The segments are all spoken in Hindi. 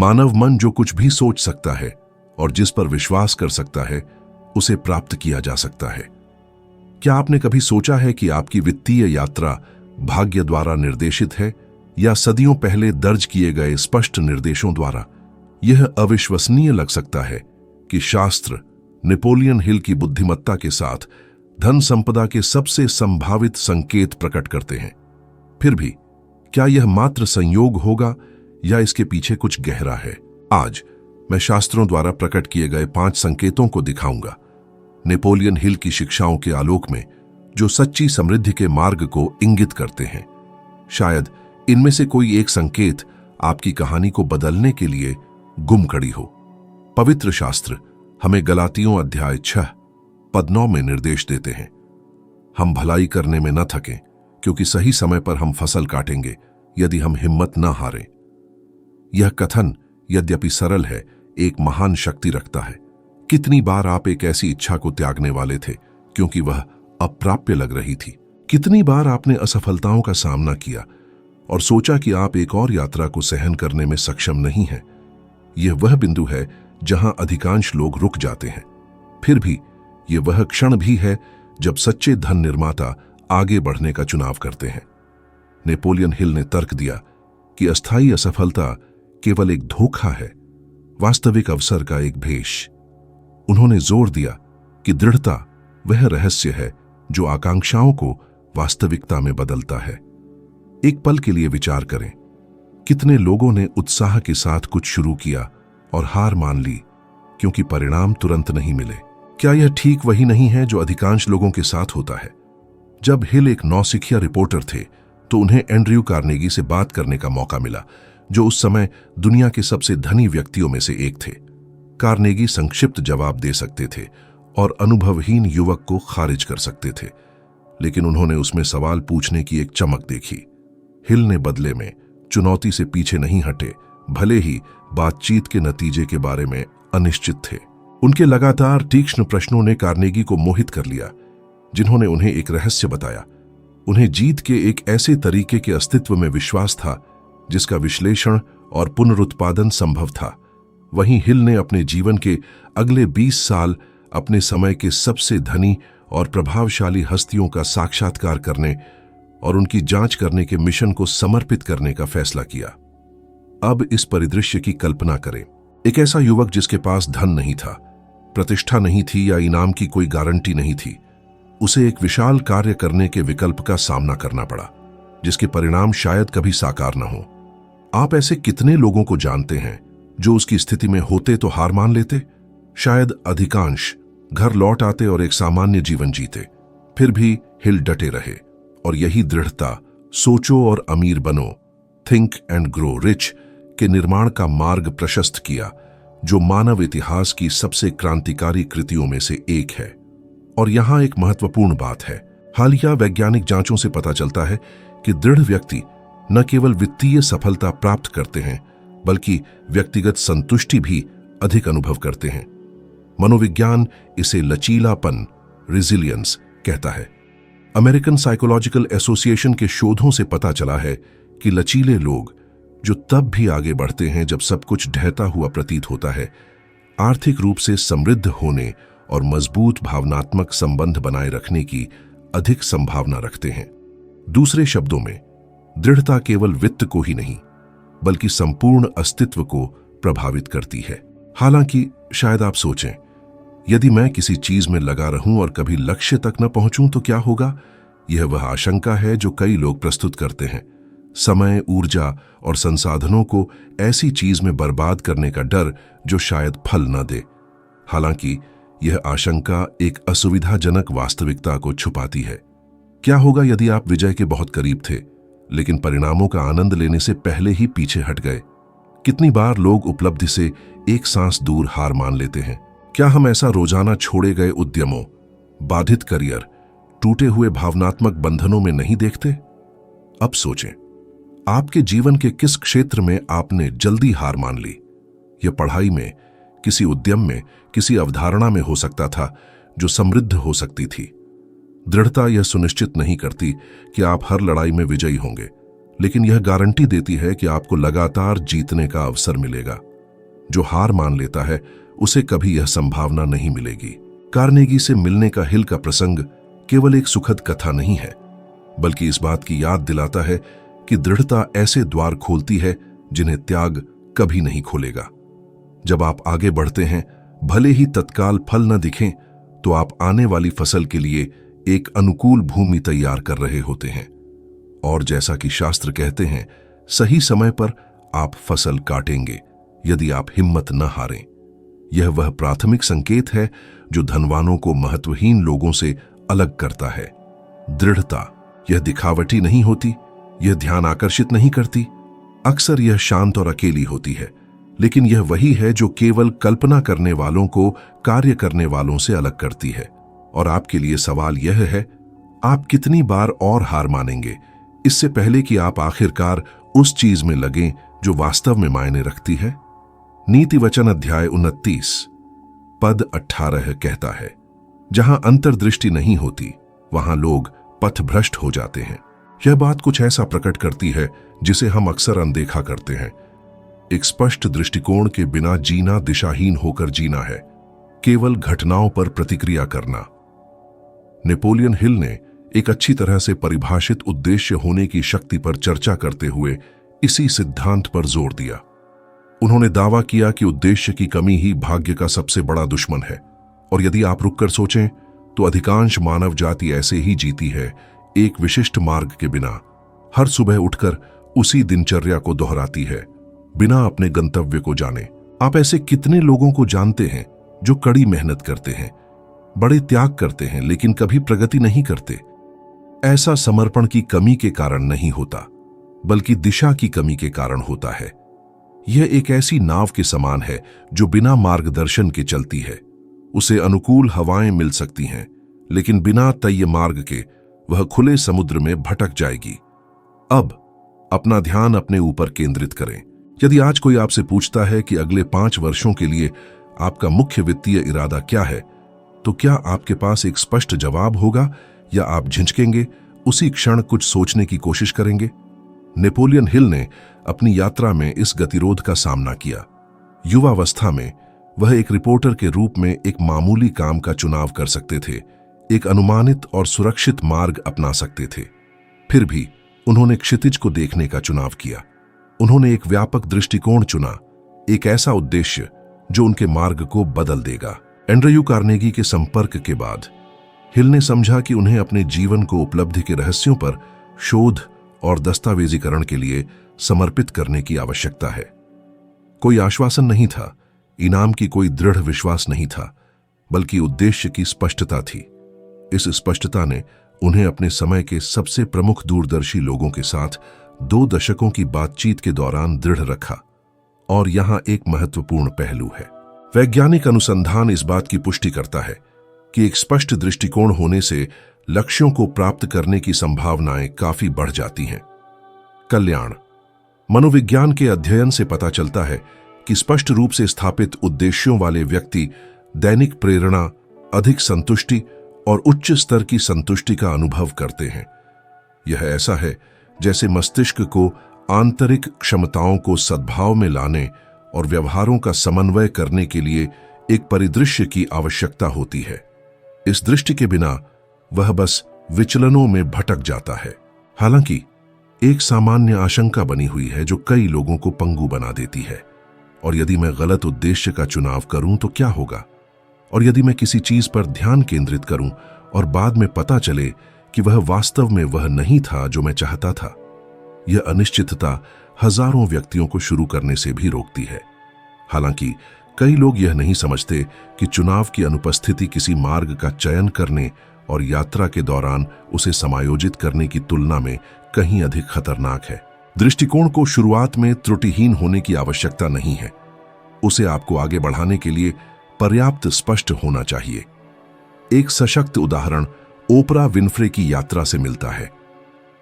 मानव मन जो कुछ भी सोच सकता है और जिस पर विश्वास कर सकता है उसे प्राप्त किया जा सकता है। क्या आपने कभी सोचा है कि आपकी वित्तीय यात्रा भाग्य द्वारा निर्देशित है या सदियों पहले दर्ज किए गए स्पष्ट निर्देशों द्वारा? यह अविश्वसनीय लग सकता है कि शास्त्र नेपोलियन हिल की बुद्धिमत्ता के साथ धन संपदा के सबसे संभावित संकेत प्रकट करते हैं। फिर भी क्या यह मात्र संयोग होगा या इसके पीछे कुछ गहरा है? आज मैं शास्त्रों द्वारा प्रकट किए गए 5 संकेतों को दिखाऊंगा, नेपोलियन हिल की शिक्षाओं के आलोक में, जो सच्ची समृद्धि के मार्ग को इंगित करते हैं। शायद इनमें से कोई एक संकेत आपकी कहानी को बदलने के लिए गुम खड़ी हो। पवित्र शास्त्र हमें गलातियों अध्याय 6 पद 9 में निर्देश देते हैं, हम भलाई करने में न थकें, क्योंकि सही समय पर हम फसल काटेंगे यदि हम हिम्मत न हारें। यह कथन यद्यपि सरल है, एक महान शक्ति रखता है। कितनी बार आप एक ऐसी इच्छा को त्यागने वाले थे क्योंकि वह अप्राप्य लग रही थी? कितनी बार आपने असफलताओं का सामना किया और सोचा कि आप एक और यात्रा को सहन करने में सक्षम नहीं हैं? यह वह बिंदु है जहां अधिकांश लोग रुक जाते हैं। फिर भी यह वह क्षण भी है जब सच्चे धन निर्माता आगे बढ़ने का चुनाव करते हैं। नेपोलियन हिल ने तर्क दिया कि अस्थायी असफलता केवल एक धोखा है, वास्तविक अवसर का एक भेष। उन्होंने जोर दिया कि दृढ़ता वह रहस्य है जो आकांक्षाओं को वास्तविकता में बदलता है। एक पल के लिए विचार करें, कितने लोगों ने उत्साह के साथ कुछ शुरू किया और हार मान ली क्योंकि परिणाम तुरंत नहीं मिले? क्या यह ठीक वही नहीं है जो अधिकांश लोगों के साथ होता है? जब हिल एक नौसिखिया रिपोर्टर थे तो उन्हें एंड्रयू कार्नेगी से बात करने का मौका मिला, जो उस समय दुनिया के सबसे धनी व्यक्तियों में से एक थे। कार्नेगी संक्षिप्त जवाब दे सकते थे और अनुभवहीन युवक को खारिज कर सकते थे, लेकिन उन्होंने उसमें सवाल पूछने की एक चमक देखी। हिल ने बदले में चुनौती से पीछे नहीं हटे, भले ही बातचीत के नतीजे के बारे में अनिश्चित थे। उनके लगातार तीक्ष्ण प्रश्नों ने कार्नेगी को मोहित कर लिया, जिन्होंने उन्हें एक रहस्य बताया। उन्हें जीत के एक ऐसे तरीके के अस्तित्व में विश्वास था जिसका विश्लेषण और पुनरुत्पादन संभव था। वहीं हिल ने अपने जीवन के अगले 20 साल अपने समय के सबसे धनी और प्रभावशाली हस्तियों का साक्षात्कार करने और उनकी जांच करने के मिशन को समर्पित करने का फैसला किया। अब इस परिदृश्य की कल्पना करें, एक ऐसा युवक जिसके पास धन नहीं था, प्रतिष्ठा नहीं थी या इनाम की कोई गारंटी नहीं थी। उसे एक विशाल कार्य करने के विकल्प का सामना करना पड़ा, जिसके परिणाम शायद कभी साकार न हो। आप ऐसे कितने लोगों को जानते हैं जो उसकी स्थिति में होते तो हार मान लेते? शायद अधिकांश घर लौट आते और एक सामान्य जीवन जीते। फिर भी हिल डटे रहे और यही दृढ़ता सोचो और अमीर बनो, थिंक एंड ग्रो रिच के निर्माण का मार्ग प्रशस्त किया, जो मानव इतिहास की सबसे क्रांतिकारी कृतियों में से एक है। और यहां एक महत्वपूर्ण बात है, हालिया वैज्ञानिक जांचों से पता चलता है कि दृढ़ व्यक्ति न केवल वित्तीय सफलता प्राप्त करते हैं, बल्कि व्यक्तिगत संतुष्टि भी अधिक अनुभव करते हैं। मनोविज्ञान इसे लचीलापन, रेजिलियंस कहता है। अमेरिकन साइकोलॉजिकल एसोसिएशन के शोधों से पता चला है कि लचीले लोग जो तब भी आगे बढ़ते हैं जब सब कुछ ढहता हुआ प्रतीत होता है, आर्थिक रूप से समृद्ध होने और मजबूत भावनात्मक संबंध बनाए रखने की अधिक संभावना रखते हैं। दूसरे शब्दों में, दृढ़ता केवल वित्त को ही नहीं, बल्कि संपूर्ण अस्तित्व को प्रभावित करती है। हालांकि शायद आप सोचें, यदि मैं किसी चीज में लगा रहूं और कभी लक्ष्य तक न पहुंचूं तो क्या होगा? यह वह आशंका है जो कई लोग प्रस्तुत करते हैं, समय, ऊर्जा और संसाधनों को ऐसी चीज में बर्बाद करने का डर जो शायद फल न दे। हालांकि यह आशंका एक असुविधाजनक वास्तविकता को छुपाती है। क्या होगा यदि आप विजय के बहुत करीब थे, लेकिन परिणामों का आनंद लेने से पहले ही पीछे हट गए? कितनी बार लोग उपलब्धि से एक सांस दूर हार मान लेते हैं? क्या हम ऐसा रोजाना छोड़े गए उद्यमों, बाधित करियर, टूटे हुए भावनात्मक बंधनों में नहीं देखते? अब सोचें, आपके जीवन के किस क्षेत्र में आपने जल्दी हार मान ली? यह पढ़ाई में, किसी उद्यम में, किसी अवधारणा में हो सकता था जो समृद्ध हो सकती थी। दृढ़ता यह सुनिश्चित नहीं करती कि आप हर लड़ाई में विजयी होंगे, लेकिन यह गारंटी देती है कि आपको लगातार जीतने का अवसर मिलेगा। जो हार मान लेता है उसे कभी यह संभावना नहीं मिलेगी। कार्नेगी से मिलने का हिल का प्रसंग केवल एक सुखद कथा नहीं है, बल्कि इस बात की याद दिलाता है कि दृढ़ता ऐसे द्वार खोलती है जिन्हें त्याग कभी नहीं खोलेगा। जब आप आगे बढ़ते हैं, भले ही तत्काल फल न दिखें, तो आप आने वाली फसल के लिए एक अनुकूल भूमि तैयार कर रहे होते हैं। और जैसा कि शास्त्र कहते हैं, सही समय पर आप फसल काटेंगे यदि आप हिम्मत न हारें। यह वह प्राथमिक संकेत है जो धनवानों को महत्वहीन लोगों से अलग करता है। दृढ़ता यह दिखावटी नहीं होती, यह ध्यान आकर्षित नहीं करती। अक्सर यह शांत और अकेली होती है, लेकिन यह वही है जो केवल कल्पना करने वालों को कार्य करने वालों से अलग करती है। और आपके लिए सवाल यह है, आप कितनी बार और हार मानेंगे इससे पहले कि आप आखिरकार उस चीज में लगें जो वास्तव में मायने रखती है। नीति वचन अध्याय 29 पद 18 कहता है, जहां अंतर्दृष्टि नहीं होती वहां लोग पथभ्रष्ट हो जाते हैं। यह बात कुछ ऐसा प्रकट करती है जिसे हम अक्सर अनदेखा करते हैं। एक स्पष्ट दृष्टिकोण के बिना जीना दिशाहीन होकर जीना है, केवल घटनाओं पर प्रतिक्रिया करना। नेपोलियन हिल ने एक अच्छी तरह से परिभाषित उद्देश्य होने की शक्ति पर चर्चा करते हुए इसी सिद्धांत पर जोर दिया। उन्होंने दावा किया कि उद्देश्य की कमी ही भाग्य का सबसे बड़ा दुश्मन है। और यदि आप रुककर सोचें तो अधिकांश मानव जाति ऐसे ही जीती है, एक विशिष्ट मार्ग के बिना, हर सुबह उठकर उसी दिनचर्या को दोहराती है, बिना अपने गंतव्य को जाने। आप ऐसे कितने लोगों को जानते हैं जो कड़ी मेहनत करते हैं, बड़े त्याग करते हैं, लेकिन कभी प्रगति नहीं करते? ऐसा समर्पण की कमी के कारण नहीं होता, बल्कि दिशा की कमी के कारण होता है। यह एक ऐसी नाव के समान है जो बिना मार्गदर्शन के चलती है। उसे अनुकूल हवाएं मिल सकती हैं, लेकिन बिना तय मार्ग के वह खुले समुद्र में भटक जाएगी। अब अपना ध्यान अपने ऊपर केंद्रित करें। यदि आज कोई आपसे पूछता है कि अगले 5 वर्षों के लिए आपका मुख्य वित्तीय इरादा क्या है, तो क्या आपके पास एक स्पष्ट जवाब होगा या आप झिझकेंगे, उसी क्षण कुछ सोचने की कोशिश करेंगे? नेपोलियन हिल ने अपनी यात्रा में इस गतिरोध का सामना किया। युवावस्था में वह एक रिपोर्टर के रूप में एक मामूली काम का चुनाव कर सकते थे, एक अनुमानित और सुरक्षित मार्ग अपना सकते थे। फिर भी उन्होंने क्षितिज को देखने का चुनाव किया। उन्होंने एक व्यापक दृष्टिकोण चुना, एक ऐसा उद्देश्य जो उनके मार्ग को बदल देगा। एंड्रयू कार्नेगी के संपर्क के बाद हिल ने समझा कि उन्हें अपने जीवन को उपलब्धि के रहस्यों पर शोध और दस्तावेजीकरण के लिए समर्पित करने की आवश्यकता है। कोई आश्वासन नहीं था, इनाम की कोई दृढ़ विश्वास नहीं था, बल्कि उद्देश्य की स्पष्टता थी। इस स्पष्टता ने उन्हें अपने समय के सबसे प्रमुख दूरदर्शी लोगों के साथ 2 दशकों की बातचीत के दौरान दृढ़ रखा। और यहां एक महत्वपूर्ण पहलू है। वैज्ञानिक अनुसंधान इस बात की पुष्टि करता है कि एक स्पष्ट दृष्टिकोण होने से लक्ष्यों को प्राप्त करने की संभावनाएं काफी बढ़ जाती हैं। कल्याण मनोविज्ञान के अध्ययन से पता चलता है कि स्पष्ट रूप से स्थापित उद्देश्यों वाले व्यक्ति दैनिक प्रेरणा, अधिक संतुष्टि और उच्च स्तर की संतुष्टि का अनुभव करते हैं। यह ऐसा है जैसे मस्तिष्क को आंतरिक क्षमताओं को सद्भाव में लाने और व्यवहारों का समन्वय करने के लिए एक परिदृश्य की आवश्यकता होती है। इस दृष्टि के बिना वह बस विचलनों में भटक जाता है। हालांकि एक सामान्य आशंका बनी हुई है जो कई लोगों को पंगु बना देती है। और यदि मैं गलत उद्देश्य का चुनाव करूं तो क्या होगा? और यदि मैं किसी चीज पर ध्यान केंद्रित करूं और बाद में पता चले कि वह वास्तव में वह नहीं था जो मैं चाहता था? यह अनिश्चितता हजारों व्यक्तियों को शुरू करने से भी रोकती है। हालांकि कई लोग यह नहीं समझते कि चुनाव की अनुपस्थिति किसी मार्ग का चयन करने और यात्रा के दौरान उसे समायोजित करने की तुलना में कहीं अधिक खतरनाक है। दृष्टिकोण को शुरुआत में त्रुटिहीन होने की आवश्यकता नहीं है, उसे आपको आगे बढ़ाने के लिए पर्याप्त स्पष्ट होना चाहिए। एक सशक्त उदाहरण ओपरा विनफ्रे की यात्रा से मिलता है।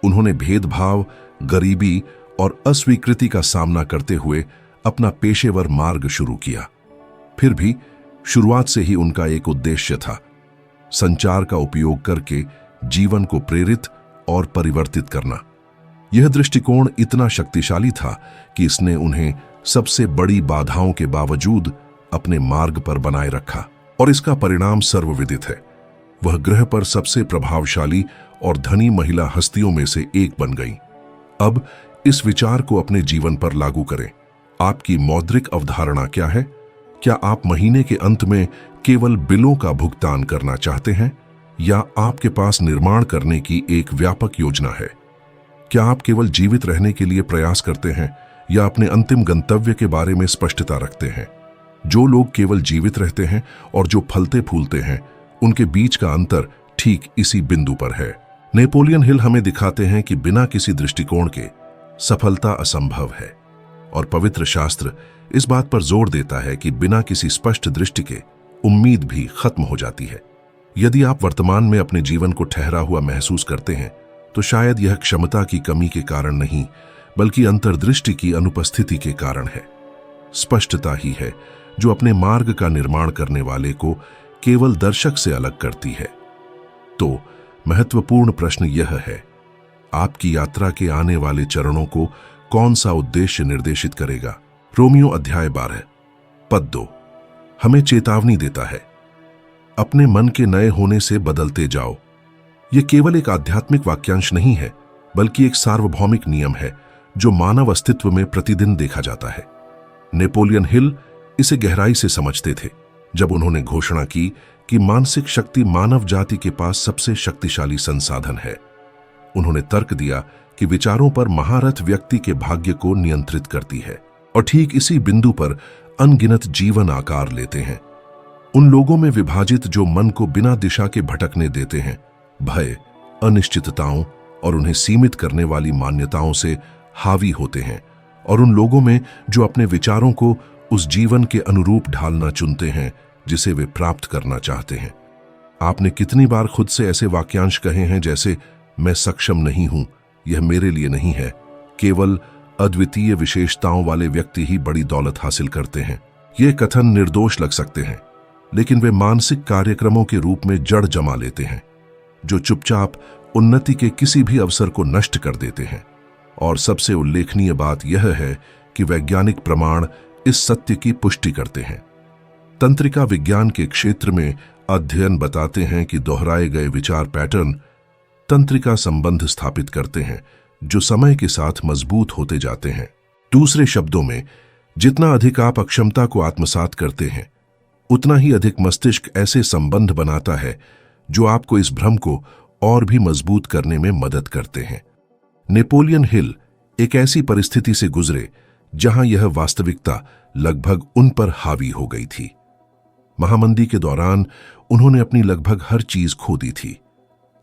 उन्होंने भेदभाव, गरीबी और अस्वीकृति का सामना करते हुए अपना पेशेवर मार्ग शुरू किया। फिर भी शुरुआत से ही उनका एक उद्देश्य था, संचार का उपयोग करके जीवन को प्रेरित और परिवर्तित करना। यह दृष्टिकोण इतना शक्तिशाली था कि इसने उन्हें सबसे बड़ी बाधाओं के बावजूद अपने मार्ग पर बनाए रखा और इसका परिणाम सर्वविदित है। वह ग्रह पर सबसे प्रभावशाली और धनी महिला हस्तियों में से एक बन गई। अब इस विचार को अपने जीवन पर लागू करें। आपकी मौद्रिक अवधारणा क्या है? क्या आप महीने के अंत में केवल बिलों का भुगतान करना चाहते हैं या आपके पास निर्माण करने की एक व्यापक योजना है? क्या आप केवल जीवित रहने के लिए प्रयास करते हैं या अपने अंतिम गंतव्य के बारे में स्पष्टता रखते हैं? जो लोग केवल जीवित रहते हैं और जो फलते फूलते हैं, उनके बीच का अंतर ठीक इसी बिंदु पर है। नेपोलियन हिल हमें दिखाते हैं कि बिना किसी दृष्टिकोण के सफलता असंभव है और पवित्र शास्त्र इस बात पर जोर देता है कि बिना किसी स्पष्ट दृष्टि के उम्मीद भी खत्म हो जाती है। यदि आप वर्तमान में अपने जीवन को ठहरा हुआ महसूस करते हैं तो शायद यह क्षमता की कमी के कारण नहीं, बल्कि अंतर्दृष्टि की अनुपस्थिति के कारण है। स्पष्टता ही है जो अपने मार्ग का निर्माण करने वाले को केवल दर्शक से अलग करती है। तो महत्वपूर्ण प्रश्न यह है, आपकी यात्रा के आने वाले चरणों को कौन सा उद्देश्य निर्देशित करेगा? रोमियो अध्याय 12 पद 2 हमें चेतावनी देता है, अपने मन के नए होने से बदलते जाओ। यह केवल एक आध्यात्मिक वाक्यांश नहीं है, बल्कि एक सार्वभौमिक नियम है जो मानव अस्तित्व में प्रतिदिन देखा जाता है। नेपोलियन हिल इसे गहराई से समझते थे जब उन्होंने घोषणा की कि मानसिक शक्ति मानव जाति के पास सबसे शक्तिशाली संसाधन है। उन्होंने तर्क दिया कि विचारों पर महारथ व्यक्ति के भाग्य को नियंत्रित करती है और ठीक इसी बिंदु पर अनगिनत जीवन आकार लेते हैं। उन लोगों में विभाजित जो मन को बिना दिशा के भटकने देते हैं, भय, अनिश्चितताओं और उन्हें सीमित करने वाली मान्यताओं से हावी होते हैं, और उन लोगों में जो अपने विचारों को उस जीवन के अनुरूप ढालना चुनते हैं जिसे वे प्राप्त करना चाहते हैं। आपने कितनी बार खुद से ऐसे वाक्यांश कहे हैं जैसे, मैं सक्षम नहीं हूं, यह मेरे लिए नहीं है। केवल अद्वितीय विशेषताओं वाले व्यक्ति ही बड़ी दौलत हासिल करते हैं। ये कथन निर्दोष लग सकते हैं, लेकिन वे मानसिक कार्यक्रमों के रूप में जड़ जमा लेते हैं जो चुपचाप उन्नति के किसी भी अवसर को नष्ट कर देते हैं। और सबसे उल्लेखनीय बात यह है कि वैज्ञानिक प्रमाण इस सत्य की पुष्टि करते हैं। तंत्रिका विज्ञान के क्षेत्र में अध्ययन बताते हैं कि दोहराए गए विचार पैटर्न तंत्रिका संबंध स्थापित करते हैं जो समय के साथ मजबूत होते जाते हैं। दूसरे शब्दों में, जितना अधिक आप अक्षमता को आत्मसात करते हैं, उतना ही अधिक मस्तिष्क ऐसे संबंध बनाता है जो आपको इस भ्रम को और भी मजबूत करने में मदद करते हैं। नेपोलियन हिल एक ऐसी परिस्थिति से गुजरे जहां यह वास्तविकता लगभग उन पर हावी हो गई थी। महामंदी के दौरान उन्होंने अपनी लगभग हर चीज खो दी थी।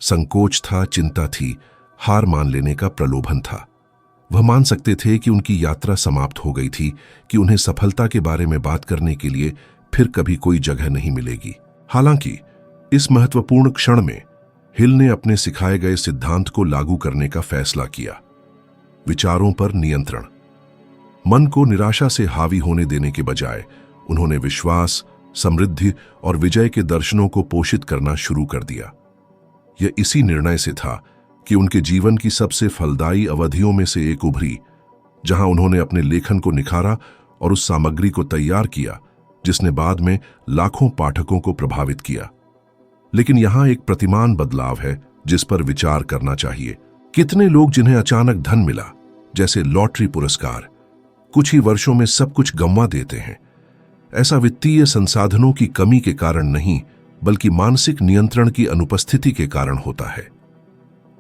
संकोच था, चिंता थी, हार मान लेने का प्रलोभन था। वह मान सकते थे कि उनकी यात्रा समाप्त हो गई थी, कि उन्हें सफलता के बारे में बात करने के लिए फिर कभी कोई जगह नहीं मिलेगी। हालांकि इस महत्वपूर्ण क्षण में हिल ने अपने सिखाए गए सिद्धांत को लागू करने का फैसला किया। विचारों पर नियंत्रण। मन को निराशा से हावी होने देने के बजाय उन्होंने विश्वास, समृद्धि और विजय के दर्शनों को पोषित करना शुरू कर दिया। यह इसी निर्णय से था कि उनके जीवन की सबसे फलदायी अवधियों में से एक उभरी, जहां उन्होंने अपने लेखन को निखारा और उस सामग्री को तैयार किया जिसने बाद में लाखों पाठकों को प्रभावित किया। लेकिन यहां एक प्रतिमान बदलाव है जिस पर विचार करना चाहिए। कितने लोग जिन्हें अचानक धन मिला, जैसे लॉटरी पुरस्कार, कुछ ही वर्षों में सब कुछ गंवा देते हैं। ऐसा वित्तीय संसाधनों की कमी के कारण नहीं, बल्कि मानसिक नियंत्रण की अनुपस्थिति के कारण होता है।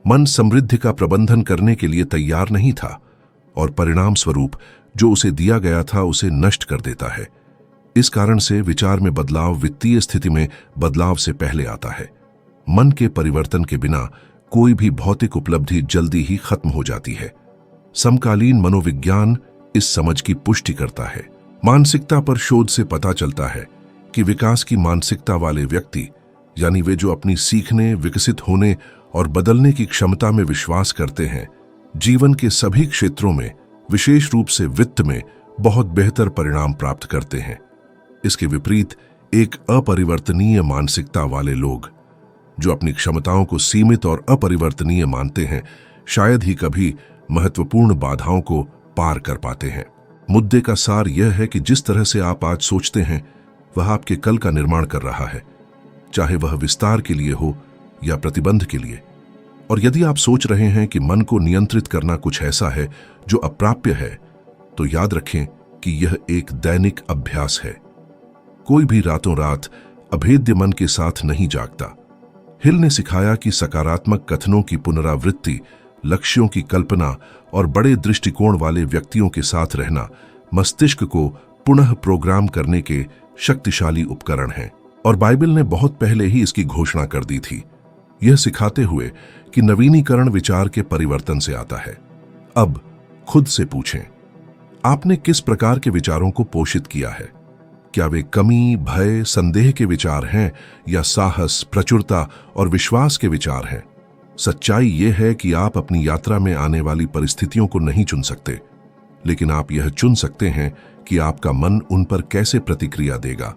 मन समृद्धि का प्रबंधन करने के लिए तैयार नहीं था और परिणाम स्वरूप जो उसे दिया गया था उसे नष्ट कर देता है। इस कारण से विचार में बदलाव वित्तीय स्थिति में बदलाव से पहले आता है। मन के परिवर्तन के बिना कोई भी भौतिक उपलब्धि जल्दी ही खत्म हो जाती है। समकालीन मनोविज्ञान इस समझ की पुष्टि करता है। मानसिकता पर शोध से पता चलता है कि विकास की मानसिकता वाले व्यक्ति, यानी वे जो अपनी सीखने, विकसित होने और बदलने की क्षमता में विश्वास करते हैं, जीवन के सभी क्षेत्रों में, विशेष रूप से वित्त में, बहुत बेहतर परिणाम प्राप्त करते हैं। इसके विपरीत एक अपरिवर्तनीय मानसिकता वाले लोग, जो अपनी क्षमताओं को सीमित और अपरिवर्तनीय मानते हैं, शायद ही कभी महत्वपूर्ण बाधाओं को पार कर पाते हैं। मुद्दे का सार यह है कि जिस तरह से आप आज सोचते हैं वह आपके कल का निर्माण कर रहा है, चाहे वह विस्तार के लिए हो या प्रतिबंध के लिए। और यदि आप सोच रहे हैं कि मन को नियंत्रित करना कुछ ऐसा है जो अप्राप्य है, तो याद रखें कि यह एक दैनिक अभ्यास है। कोई भी रातों रात अभेद्य मन के साथ नहीं जागता। हिल ने सिखाया कि सकारात्मक कथनों की पुनरावृत्ति, लक्ष्यों की कल्पना और बड़े दृष्टिकोण वाले व्यक्तियों के साथ रहना मस्तिष्क को पुनः प्रोग्राम करने के शक्तिशाली उपकरण हैं। और बाइबल ने बहुत पहले ही इसकी घोषणा कर दी थी, यह सिखाते हुए कि नवीनीकरण विचार के परिवर्तन से आता है। अब खुद से पूछें, आपने किस प्रकार के विचारों को पोषित किया है? क्या वे कमी, भय, संदेह के विचार हैं या साहस, प्रचुरता और विश्वास के विचार हैं? सच्चाई यह है कि आप अपनी यात्रा में आने वाली परिस्थितियों को नहीं चुन सकते, लेकिन आप यह चुन सकते हैं कि आपका मन उन पर कैसे प्रतिक्रिया देगा।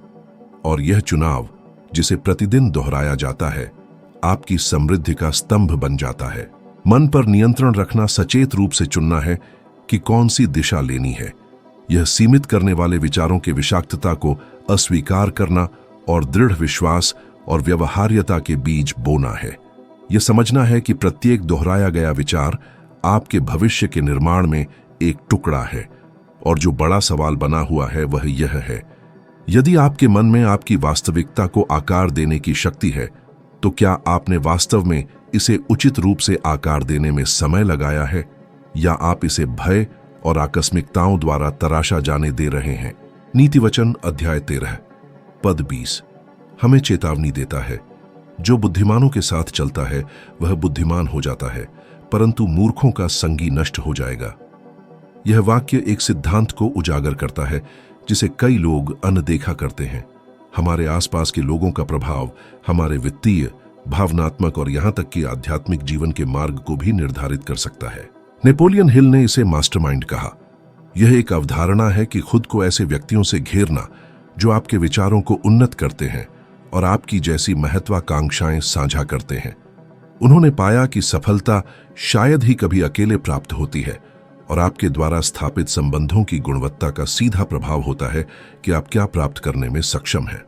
और यह चुनाव, जिसे प्रतिदिन दोहराया जाता है, आपकी समृद्धि का स्तंभ बन जाता है। मन पर नियंत्रण रखना सचेत रूप से चुनना है कि कौन सी दिशा लेनी है। यह सीमित करने वाले विचारों के विषाक्तता को अस्वीकार करना और दृढ़ विश्वास और व्यवहार्यता के बीज बोना है। यह समझना है कि प्रत्येक दोहराया गया विचार आपके भविष्य के निर्माण में एक टुकड़ा है। और जो बड़ा सवाल बना हुआ है वह यह है, यदि आपके मन में आपकी वास्तविकता को आकार देने की शक्ति है, तो क्या आपने वास्तव में इसे उचित रूप से आकार देने में समय लगाया है, या आप इसे भय और आकस्मिकताओं द्वारा तराशा जाने दे रहे हैं? नीतिवचन अध्याय 13 पद 20 हमें चेतावनी देता है, जो बुद्धिमानों के साथ चलता है वह बुद्धिमान हो जाता है, परंतु मूर्खों का संगी नष्ट हो जाएगा। यह वाक्य एक सिद्धांत को उजागर करता है जिसे कई लोग अनदेखा करते हैं। हमारे आसपास के लोगों का प्रभाव हमारे वित्तीय, भावनात्मक और यहां तक कि आध्यात्मिक जीवन के मार्ग को भी निर्धारित कर सकता है। नेपोलियन हिल ने इसे मास्टरमाइंड कहा। यह एक अवधारणा है कि खुद को ऐसे व्यक्तियों से घेरना जो आपके विचारों को उन्नत करते हैं और आपकी जैसी महत्वाकांक्षाएं साझा करते हैं। उन्होंने पाया कि सफलता शायद ही कभी अकेले प्राप्त होती है, और आपके द्वारा स्थापित संबंधों की गुणवत्ता का सीधा प्रभाव होता है कि आप क्या प्राप्त करने में सक्षम हैं।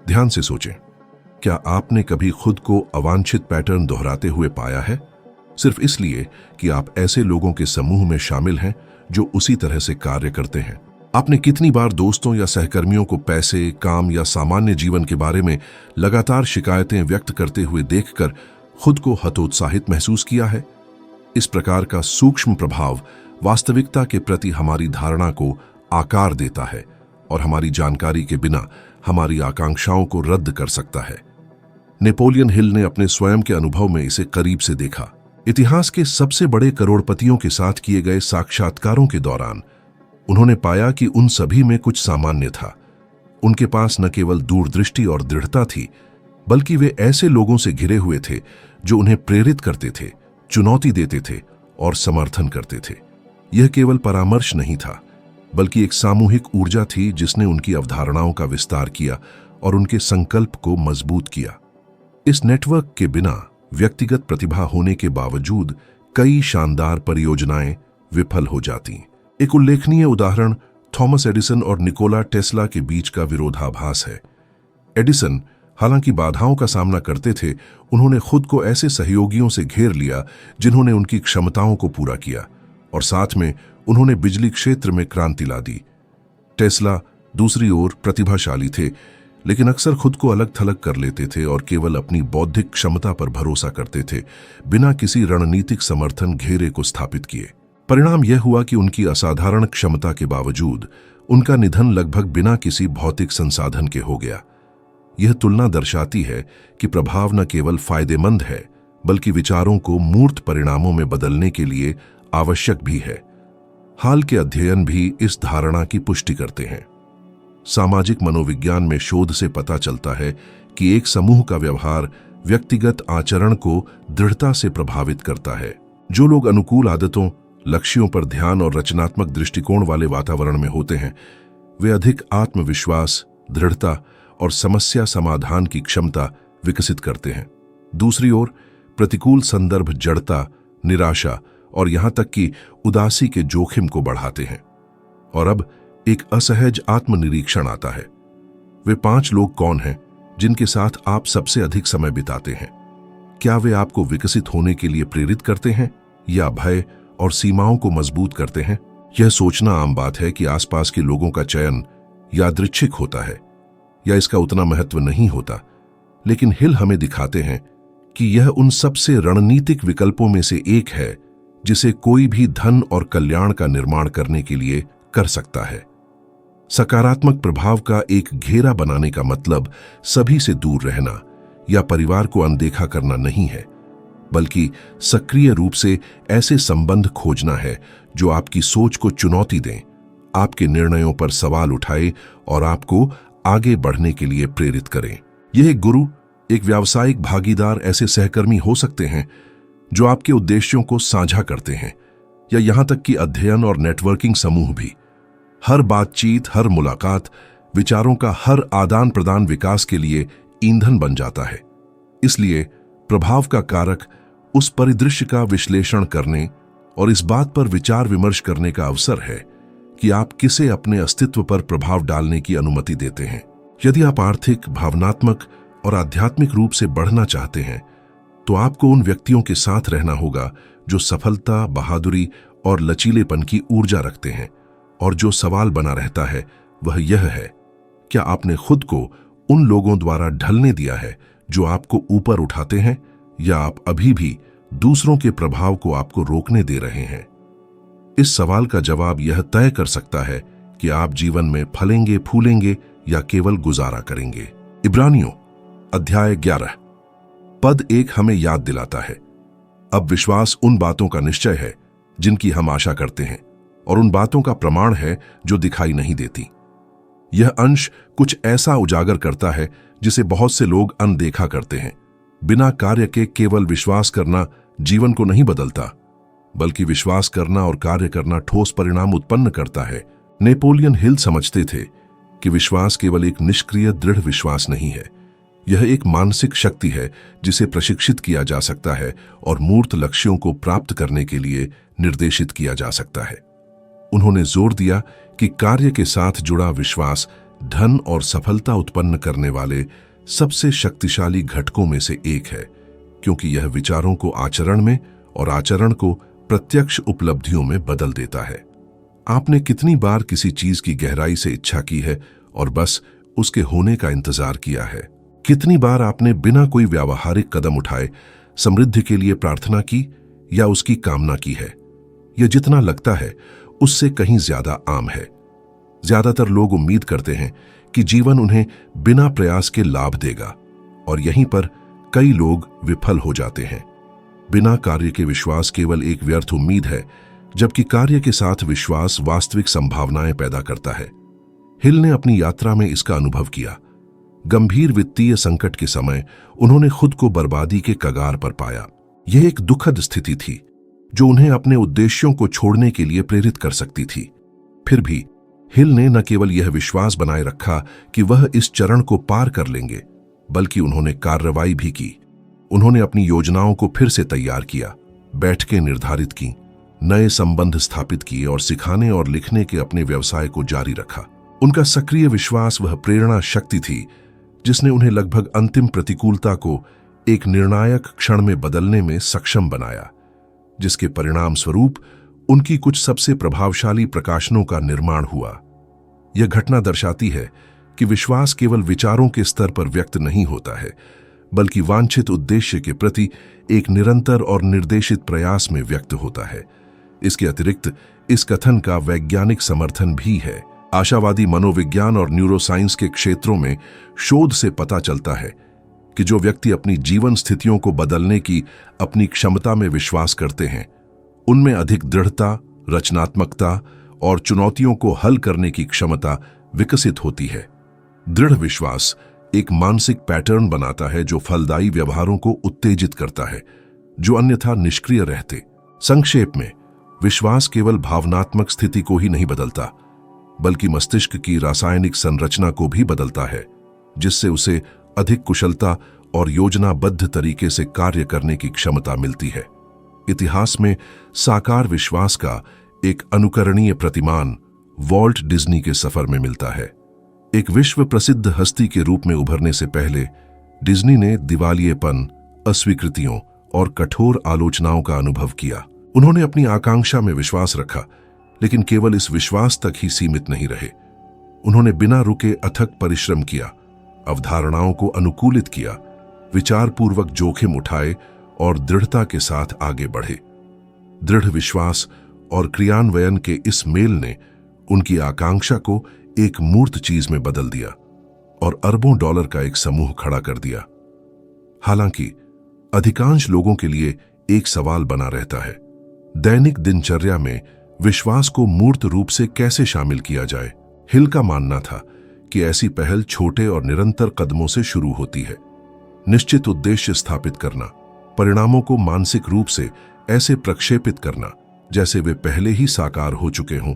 ध्यान से सोचें, क्या आपने कभी खुद को अवांछित पैटर्न दोहराते हुए पाया है, सिर्फ इसलिए कि आप ऐसे लोगों के समूह में शामिल हैं जो उसी तरह से कार्य करते हैं? आपने कितनी बार दोस्तों या सहकर्मियों को पैसे, काम या सामान्य जीवन के बारे में लगातार शिकायतें व्यक्त करते हुए देखकर खुद को हतोत्साहित महसूस किया है? इस प्रकार का सूक्ष्म प्रभाव वास्तविकता के प्रति हमारी धारणा को आकार देता है और हमारी जानकारी के बिना हमारी आकांक्षाओं को रद्द कर सकता है। नेपोलियन हिल ने अपने स्वयं के अनुभव में इसे करीब से देखा। इतिहास के सबसे बड़े करोड़पतियों के साथ किए गए साक्षात्कारों के दौरान उन्होंने पाया कि उन सभी में कुछ सामान्य था। उनके पास न केवल दूरदृष्टि और दृढ़ता थी, बल्कि वे ऐसे लोगों से घिरे हुए थे जो उन्हें प्रेरित करते थे, चुनौती देते थे और समर्थन करते थे। यह केवल परामर्श नहीं था, बल्कि एक सामूहिक ऊर्जा थी जिसने उनकी अवधारणाओं का विस्तार किया और उनके संकल्प को मजबूत किया। इस नेटवर्क के बिना व्यक्तिगत प्रतिभा होने के बावजूद कई शानदार परियोजनाएं विफल हो जाती। एक उल्लेखनीय उदाहरण थॉमस एडिसन और निकोला टेस्ला के बीच का विरोधाभास है। एडिसन हालांकि बाधाओं का सामना करते थे, उन्होंने खुद को ऐसे सहयोगियों से घेर लिया जिन्होंने उनकी क्षमताओं को पूरा किया, और साथ में उन्होंने बिजली क्षेत्र में क्रांति ला दी। टेस्ला दूसरी ओर प्रतिभाशाली थे, लेकिन अक्सर खुद को अलग थलग कर लेते थे और केवल अपनी बौद्धिक क्षमता पर भरोसा करते थे, बिना किसी रणनीतिक समर्थन घेरे को स्थापित किए। परिणाम यह हुआ कि उनकी असाधारण क्षमता के बावजूद उनका निधन लगभग बिना किसी भौतिक संसाधन के हो गया। यह तुलना दर्शाती है कि प्रभाव न केवल फायदेमंद है, बल्कि विचारों को मूर्त परिणामों में बदलने के लिए आवश्यक भी है। हाल के अध्ययन भी इस धारणा की पुष्टि करते हैं। सामाजिक मनोविज्ञान में शोध से पता चलता है कि एक समूह का व्यवहार व्यक्तिगत आचरण को दृढ़ता से प्रभावित करता है। जो लोग अनुकूल आदतों, लक्ष्यों पर ध्यान और रचनात्मक दृष्टिकोण वाले वातावरण में होते हैं, वे अधिक आत्मविश्वास, दृढ़ता और समस्या समाधान की क्षमता विकसित करते हैं। दूसरी ओर प्रतिकूल संदर्भ जड़ता, निराशा और यहां तक कि उदासी के जोखिम को बढ़ाते हैं। और अब एक असहज आत्मनिरीक्षण आता है। वे 5 लोग कौन हैं जिनके साथ आप सबसे अधिक समय बिताते हैं? क्या वे आपको विकसित होने के लिए प्रेरित करते हैं या भय और सीमाओं को मजबूत करते हैं? यह सोचना आम बात है कि आसपास के लोगों का चयन यादृच्छिक होता है या इसका उतना महत्व नहीं होता, लेकिन हिल हमें दिखाते हैं कि यह उन सबसे रणनीतिक विकल्पों में से एक है जिसे कोई भी धन और कल्याण का निर्माण करने के लिए कर सकता है। सकारात्मक प्रभाव का एक घेरा बनाने का मतलब सभी से दूर रहना या परिवार को अनदेखा करना नहीं है, बल्कि सक्रिय रूप से ऐसे संबंध खोजना है जो आपकी सोच को चुनौती दें, आपके निर्णयों पर सवाल उठाए और आपको आगे बढ़ने के लिए प्रेरित करें। यह एक गुरु, एक व्यावसायिक भागीदार, ऐसे सहकर्मी हो सकते हैं जो आपके उद्देश्यों को साझा करते हैं, या यहां तक कि अध्ययन और नेटवर्किंग समूह भी। हर बातचीत, हर मुलाकात, विचारों का हर आदान प्रदान विकास के लिए ईंधन बन जाता है। इसलिए प्रभाव का कारक उस परिदृश्य का विश्लेषण करने और इस बात पर विचार विमर्श करने का अवसर है कि आप किसे अपने अस्तित्व पर प्रभाव डालने की अनुमति देते हैं। यदि आप आर्थिक, भावनात्मक और आध्यात्मिक रूप से बढ़ना चाहते हैं, तो आपको उन व्यक्तियों के साथ रहना होगा जो सफलता, बहादुरी और लचीलेपन की ऊर्जा रखते हैं। और जो सवाल बना रहता है वह यह है, क्या आपने खुद को उन लोगों द्वारा ढलने दिया है जो आपको ऊपर उठाते हैं, या आप अभी भी दूसरों के प्रभाव को आपको रोकने दे रहे हैं? इस सवाल का जवाब यह तय कर सकता है कि आप जीवन में फलेंगे, फूलेंगे या केवल गुजारा करेंगे। इब्रानियों अध्याय 11 पद 1 हमें याद दिलाता है, अब विश्वास उन बातों का निश्चय है जिनकी हम आशा करते हैं और उन बातों का प्रमाण है जो दिखाई नहीं देती। यह अंश कुछ ऐसा उजागर करता है जिसे बहुत से लोग अनदेखा करते हैं। बिना कार्य के केवल विश्वास करना जीवन को नहीं बदलता, बल्कि विश्वास करना और कार्य करना ठोस परिणाम उत्पन्न करता है। नेपोलियन हिल समझते थे कि विश्वास केवल एक निष्क्रिय दृढ़ विश्वास नहीं है, यह एक मानसिक शक्ति है जिसे प्रशिक्षित किया जा सकता है और मूर्त लक्ष्यों को प्राप्त करने के लिए निर्देशित किया जा सकता है। उन्होंने जोर दिया कि कार्य के साथ जुड़ा विश्वास धन और सफलता उत्पन्न करने वाले सबसे शक्तिशाली घटकों में से एक है, क्योंकि यह विचारों को आचरण में और आचरण को प्रत्यक्ष उपलब्धियों में बदल देता है। आपने कितनी बार किसी चीज की गहराई से इच्छा की है और बस उसके होने का इंतजार किया है? कितनी बार आपने बिना कोई व्यावहारिक कदम उठाए समृद्धि के लिए प्रार्थना की या उसकी कामना की है? यह जितना लगता है उससे कहीं ज्यादा आम है। ज्यादातर लोग उम्मीद करते हैं कि जीवन उन्हें बिना प्रयास के लाभ देगा, और यहीं पर कई लोग विफल हो जाते हैं। बिना कार्य के विश्वास केवल एक व्यर्थ उम्मीद है, जबकि कार्य के साथ विश्वास वास्तविक संभावनाएं पैदा करता है। हिल ने अपनी यात्रा में इसका अनुभव किया। गंभीर वित्तीय संकट के समय उन्होंने खुद को बर्बादी के कगार पर पाया। यह एक दुखद स्थिति थी जो उन्हें अपने उद्देश्यों को छोड़ने के लिए प्रेरित कर सकती थी। फिर भी हिल ने न केवल यह विश्वास बनाए रखा कि वह इस चरण को पार कर लेंगे, बल्कि उन्होंने कार्रवाई भी की। उन्होंने अपनी योजनाओं को फिर से तैयार किया, बैठकें निर्धारित की, नए संबंध स्थापित किए और सिखाने और लिखने के अपने व्यवसाय को जारी रखा। उनका सक्रिय विश्वास वह प्रेरणा शक्ति थी जिसने उन्हें लगभग अंतिम प्रतिकूलता को एक निर्णायक क्षण में बदलने में सक्षम बनाया, जिसके परिणाम स्वरूप उनकी कुछ सबसे प्रभावशाली प्रकाशनों का निर्माण हुआ। यह घटना दर्शाती है कि विश्वास केवल विचारों के स्तर पर व्यक्त नहीं होता है, बल्कि वांछित उद्देश्य के प्रति एक निरंतर और निर्देशित प्रयास में व्यक्त होता है। इसके अतिरिक्त इस कथन का वैज्ञानिक समर्थन भी है। आशावादी मनोविज्ञान और न्यूरोसाइंस के क्षेत्रों में शोध से पता चलता है कि जो व्यक्ति अपनी जीवन स्थितियों को बदलने की अपनी क्षमता में विश्वास करते हैं, उनमें अधिक दृढ़ता, रचनात्मकता और चुनौतियों को हल करने की क्षमता विकसित होती है। दृढ़ विश्वास एक मानसिक पैटर्न बनाता है जो फलदायी व्यवहारों को उत्तेजित करता है, जो अन्यथा निष्क्रिय रहते। संक्षेप में, विश्वास केवल भावनात्मक स्थिति को ही नहीं बदलता, बल्कि मस्तिष्क की रासायनिक संरचना को भी बदलता है, जिससे उसे अधिक कुशलता और योजनाबद्ध तरीके से कार्य करने की क्षमता मिलती है। इतिहास में साकार विश्वास का एक अनुकरणीय प्रतिमान वॉल्ट डिज्नी के सफर में मिलता है। एक विश्व प्रसिद्ध हस्ती के रूप में उभरने से पहले डिज्नी ने दिवालियेपन, अस्वीकृतियों और कठोर आलोचनाओं का अनुभव किया। उन्होंने अपनी आकांक्षा में विश्वास रखा, लेकिन केवल इस विश्वास तक ही सीमित नहीं रहे। उन्होंने बिना रुके अथक परिश्रम किया, अवधारणाओं को अनुकूलित किया, विचारपूर्वक जोखिम उठाए और दृढ़ता के साथ आगे बढ़े। दृढ़ विश्वास और क्रियान्वयन के इस मेल ने उनकी आकांक्षा को एक मूर्त चीज में बदल दिया और अरबों डॉलर का एक समूह खड़ा कर दिया। हालांकि अधिकांश लोगों के लिए एक सवाल बना रहता है, दैनिक दिनचर्या में विश्वास को मूर्त रूप से कैसे शामिल किया जाए। हिल का मानना था कि ऐसी पहल छोटे और निरंतर कदमों से शुरू होती है। निश्चित उद्देश्य स्थापित करना, परिणामों को मानसिक रूप से ऐसे प्रक्षेपित करना जैसे वे पहले ही साकार हो चुके हों,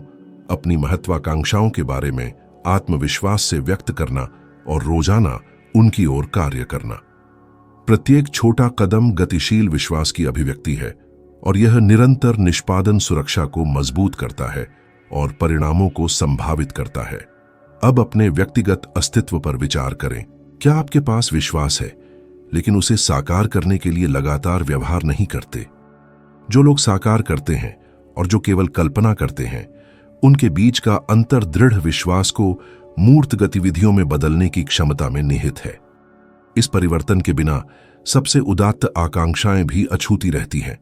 अपनी महत्वाकांक्षाओं के बारे में आत्मविश्वास से व्यक्त करना और रोजाना उनकी ओर कार्य करना। प्रत्येक छोटा कदम गतिशील विश्वास की अभिव्यक्ति है और यह निरंतर निष्पादन सुरक्षा को मजबूत करता है और परिणामों को संभावित करता है। अब अपने व्यक्तिगत अस्तित्व पर विचार करें। क्या आपके पास विश्वास है, लेकिन उसे साकार करने के लिए लगातार व्यवहार नहीं करते? जो लोग साकार करते हैं और जो केवल कल्पना करते हैं, उनके बीच का अंतर दृढ़ विश्वास को मूर्त गतिविधियों में बदलने की क्षमता में निहित है। इस परिवर्तन के बिना सबसे उदात्त आकांक्षाएं भी अछूती रहती हैं।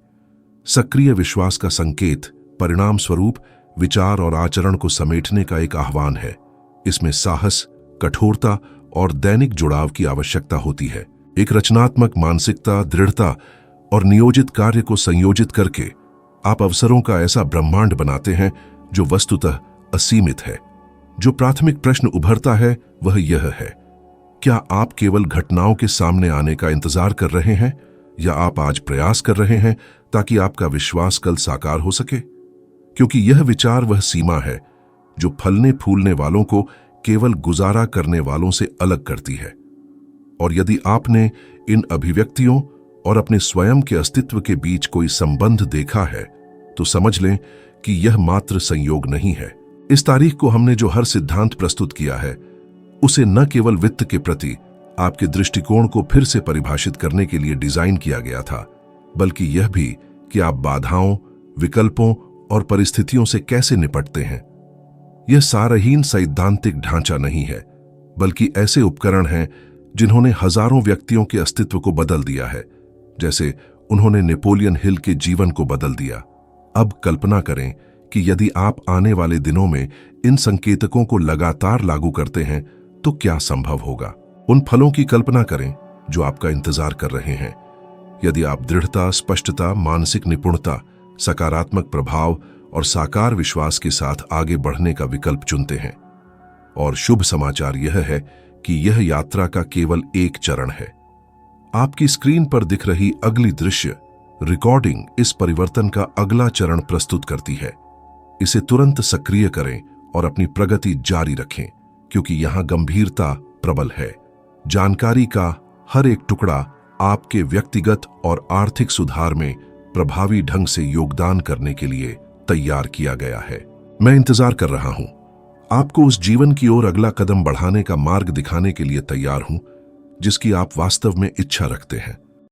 सक्रिय विश्वास का संकेत परिणाम स्वरूप विचार और आचरण को समेटने का एक आह्वान है। इसमें साहस, कठोरता और दैनिक जुड़ाव की आवश्यकता होती है। एक रचनात्मक मानसिकता, दृढ़ता और नियोजित कार्य को संयोजित करके आप अवसरों का ऐसा ब्रह्मांड बनाते हैं जो वस्तुतः असीमित है। जो प्राथमिक प्रश्न उभरता है वह यह है, क्या आप केवल घटनाओं के सामने आने का इंतजार कर रहे हैं या आप आज प्रयास कर रहे हैं ताकि आपका विश्वास कल साकार हो सके? क्योंकि यह विचार वह सीमा है जो फलने फूलने वालों को केवल गुजारा करने वालों से अलग करती है। और यदि आपने इन अभिव्यक्तियों और अपने स्वयं के अस्तित्व के बीच कोई संबंध देखा है, तो समझ लें कि यह मात्र संयोग नहीं है। इस तारीख को हमने जो हर सिद्धांत प्रस्तुत किया है, उसे न केवल वित्त के प्रति आपके दृष्टिकोण को फिर से परिभाषित करने के लिए डिजाइन किया गया था, बल्कि यह भी कि आप बाधाओं, विकल्पों और परिस्थितियों से कैसे निपटते हैं। यह सारहीन सैद्धांतिक ढांचा नहीं है, बल्कि ऐसे उपकरण हैं जिन्होंने हजारों व्यक्तियों के अस्तित्व को बदल दिया है, जैसे उन्होंने नेपोलियन हिल के जीवन को बदल दिया। अब कल्पना करें कि यदि आप आने वाले दिनों में इन संकेतकों को लगातार लागू करते हैं तो क्या संभव होगा। उन फलों की कल्पना करें जो आपका इंतजार कर रहे हैं। यदि आप दृढ़ता, स्पष्टता, मानसिक निपुणता, सकारात्मक प्रभाव और साकार विश्वास के साथ आगे बढ़ने का विकल्प चुनते हैं। और शुभ समाचार यह है कि यह यात्रा का केवल एक चरण है। आपकी स्क्रीन पर दिख रही अगली दृश्य रिकॉर्डिंग इस परिवर्तन का अगला चरण प्रस्तुत करती है। इसे तुरंत सक्रिय करें और अपनी प्रगति जारी रखें, क्योंकि यहां गंभीरता प्रबल है। जानकारी का हर एक टुकड़ा आपके व्यक्तिगत और आर्थिक सुधार में प्रभावी ढंग से योगदान करने के लिए तैयार किया गया है। मैं इंतजार कर रहा हूं, आपको उस जीवन की ओर अगला कदम बढ़ाने का मार्ग दिखाने के लिए तैयार हूं जिसकी आप वास्तव में इच्छा रखते हैं।